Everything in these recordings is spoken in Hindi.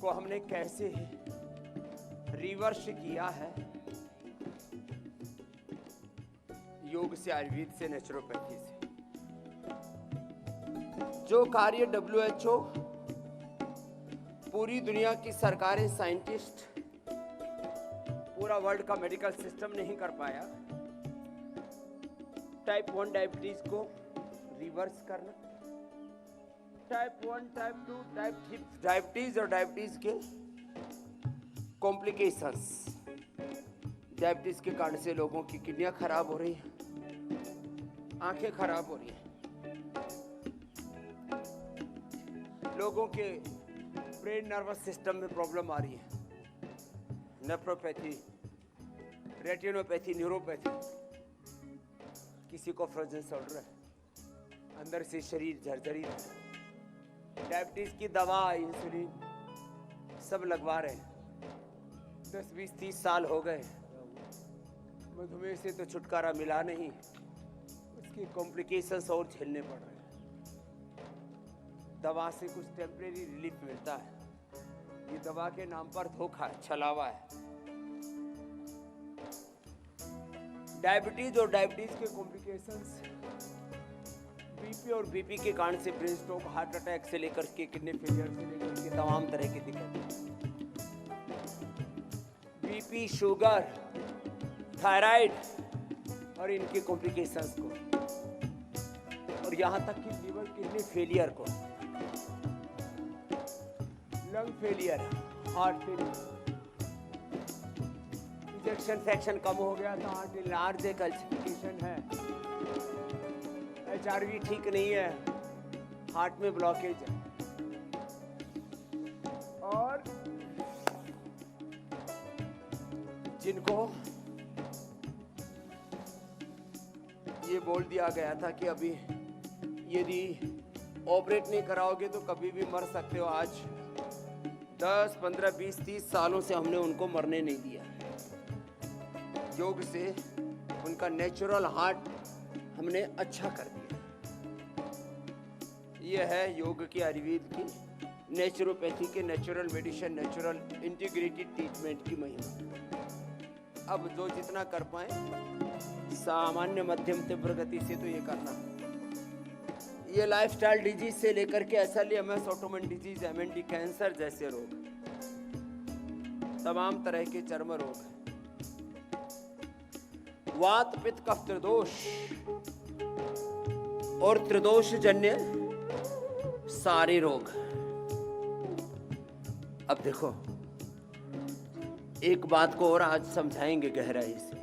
को हमने कैसे रिवर्स किया है, योग से, आयुर्वेद से, नेचुरोपैथी से। जो कार्य WHO, पूरी दुनिया की सरकारें, साइंटिस्ट, पूरा वर्ल्ड का मेडिकल सिस्टम नहीं कर पाया, टाइप 1 डायबिटीज को रिवर्स करना, टाइप 1, टाइप 2, टाइप 3 डायबिटीज और डायबिटीज के कॉम्प्लिकेशंस। डायबिटीज के कारण से लोगों की किडनियां खराब हो रही हैं, आंखें खराब हो रही हैं, लोगों के ब्रेन नर्वस सिस्टम में प्रॉब्लम आ रही है, नेफ्रोपैथी, रेटिनोपैथी, न्यूरोपैथी, किसी को फ्रोजन शोल्डर है, अंदर से शरीर झरझरी है, डायबिटीज की दवा, इंसुलिन सब लगवा रहे हैं, 10, 20, 30 साल हो गए, मधुमेह से तो छुटकारा मिला नहीं, उसकी कॉम्प्लिकेशंस और झेलने पड़ रहे हैं। दवा से कुछ टेम्परेरी रिलीफ मिलता है, ये दवा के नाम पर धोखा है, छलावा है। डायबिटीज और डायबिटीज के कॉम्प्लिकेशंस, बीपी और बीपी के कारण से ब्रेन स्ट्रोक, हार्ट अटैक से लेकर के किडनी फेलियर से लेकर के तमाम तरह की दिक्कत, बीपी, शुगर, थायराइड और इनके कॉम्प्लिकेशंस को, और यहाँ तक कि लीवर किडनी फेलियर को, lung failure, heart failure, injection fraction कम हो गया तो हार्ट लार्ज कैल्सिफिकेशन है, HRV ठीक नहीं है, हार्ट में ब्लॉकेज है, और जिनको ये बोल दिया गया था कि अभी यदि ऑपरेट नहीं कराओगे तो कभी भी मर सकते हो, आज 10, 15, 20, 30 सालों से हमने उनको मरने नहीं दिया। योग से उनका नेचुरल हार्ट हमने अच्छा कर दिया। ये है योग की, आयुर्वेद की, नेचुरोपैथी के, natural medicine, natural integrated treatment की महिमा। अब जो जितना कर पाए सामान्य मध्यम तीव्र गति से तो ये करना। ये लाइफस्टाइल डिजीज से लेकर के SLEMS, autoimmune disease, MND, cancer जैसे रोग, तमाम तरह के चर्म रोग, वात, पित्त, कफ, त्रिदोष और त्रिदोष जन्य सारे रोग। अब देखो, एक बात को और आज समझाएंगे गहराई से।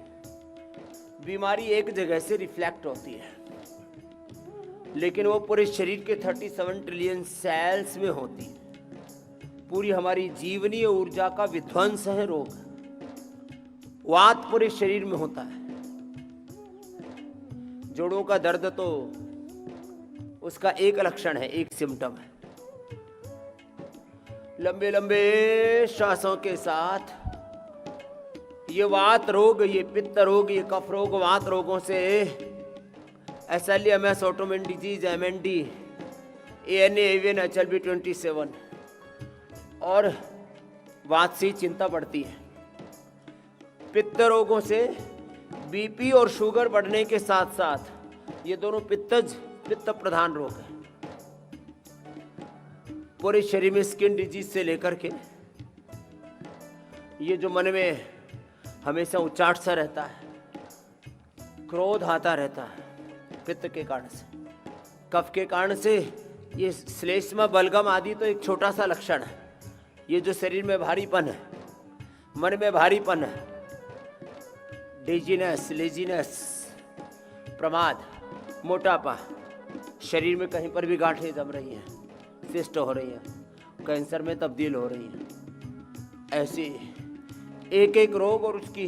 बीमारी एक जगह से रिफ्लेक्ट होती है, लेकिन वो पूरे शरीर के 37 ट्रिलियन सेल्स में होती है। पूरी हमारी जीवनीय ऊर्जा का विध्वंस है रोग। वात पूरे शरीर में होता है। जोड़ों का दर्द तो उसका एक लक्षण है, एक सिम्टम है। लंबे लंबे श्वासों के साथ ये वात रोग, ये पित्त रोग, ये कफ रोग, वात रोगों से SLEMS, autoimmune disease, MND, ANA, AVN, HLB27 और वात से चिंता बढ़ती है। पित्त रोगों से BP और शुगर बढ़ने के साथ साथ ये दोनों पित्त प्रधान रोग है। पूरे शरीर में स्किन डिजीज से लेकर के ये जो मन में हमेशा उचाट सा रहता है, क्रोध आता रहता है, पित्त के कारण से, कफ के कारण से, ये श्लेष्मा, बलगम आदि तो एक छोटा सा लक्षण है। ये जो शरीर में भारीपन है, मन में भारीपन है, डिजीनेस, लेजीनेस, प्रमाद, मोटापा, शरीर में कहीं पर भी गांठें जम रही हैं, सिस्ट हो रही हैं, कैंसर में तब्दील हो रही हैं, ऐसी एक एक रोग और उसकी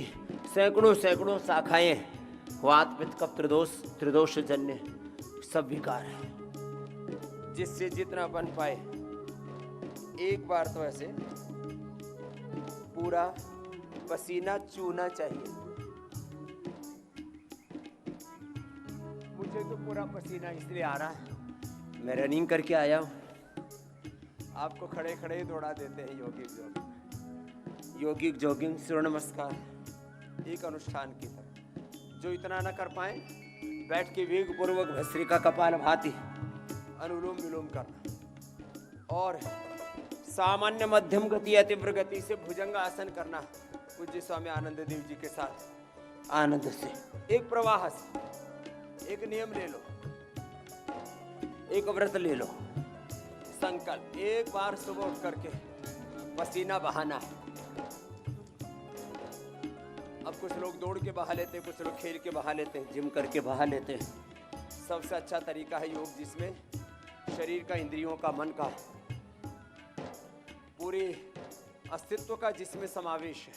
सैकड़ों शाखाएं, वात, पित्त, कफ, त्रिदोष जन्य सब विकार है। जिससे जितना बन पाए एक बार तो ऐसे पूरा पसीना चूना चाहिए। मुझे तो पूरा पसीना इसलिए आ रहा है, मैं रनिंग करके आया हूँ। आपको खड़े खड़े ही दौड़ा देते हैं यौगिक जॉगिंग। यौगिक जॉगिंग सूर्य नमस्कार एक अनुष्ठान की तरह, जो इतना न कर पाए बैठ के वेग पूर्वक भस्त्रिका कपाल भाती अनुलोम विलोम करना और सामान्य मध्यम गति या तीव्र गति से भुजंग आसन करना। पूज्य स्वामी आनंद देव जी के साथ आनंद से एक प्रवाह से एक नियम ले लो, एक व्रत ले लो, संकल्प एक बार सुबह उठ करके पसीना बहाना है। अब कुछ लोग दौड़ के बहा लेते हैं, कुछ लोग खेल के बहा लेते हैं, जिम करके बहा लेते हैं। सबसे अच्छा तरीका है योग, जिसमें शरीर का, इंद्रियों का, मन का, पूरे अस्तित्व का जिसमें समावेश है,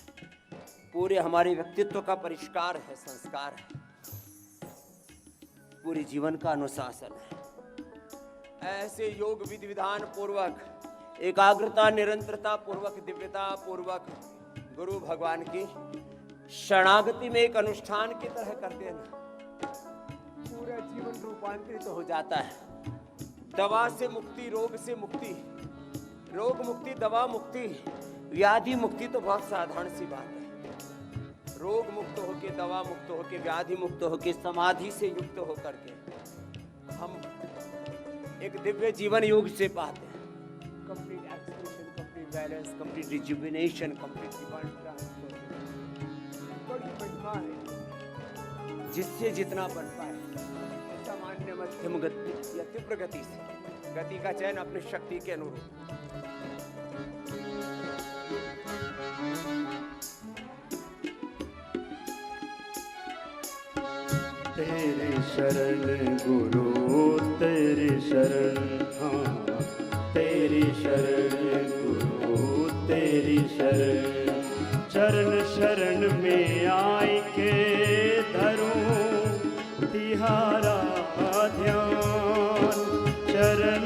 पूरे हमारे व्यक्तित्व का परिष्कार है, संस्कार है, पूरे जीवन का अनुशासन है। ऐसे योग विधि विधान पूर्वक, एकाग्रता, निरंतरता पूर्वक, दिव्यता पूर्वक गुरु भगवान की शरणागति में एक अनुष्ठान की तरह करते हैं, पूरा जीवन रूपांतरित हो जाता है। दवा से मुक्ति, रोग से मुक्ति, रोग मुक्ति, दवा मुक्ति, व्याधि मुक्ति तो बहुत साधारण सी बात है। रोग मुक्त होके, दवा मुक्त होके, व्याधि मुक्त होके, समाधि से युक्त होकर के हम एक दिव्य जीवन योग से पाते हैं। Complete expression, complete balance, complete rejuvenation, complete divine transfer. बड़ी बढ़िया है, जिससे जितना बन पाए सामान्य मध्यम गति या तीव्र गति से, गति का चयन अपनी शक्ति के अनुरूप। तेरी शरण गुरु तेरी शरण, हाँ तेरी शरण गुरु तेरी शरण। चरण शरण में आई के धरूं तिहारा ध्यान। चरण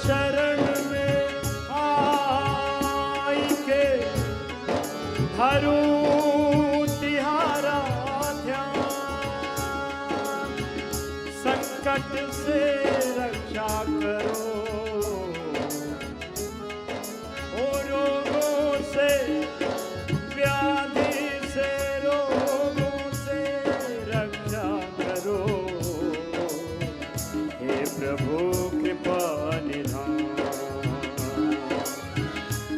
शरण में आई के धरूं तिहारा ध्यान। संकट से रक्षा करो, और रोगों से, व्याधि से, रोगों से रक्षा करो। हे प्रभु कृपा निधान।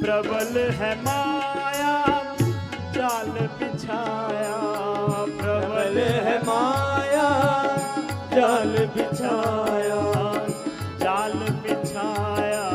प्रबल है माया जाल बिछाया, प्रबल है माया जाल बिछाया।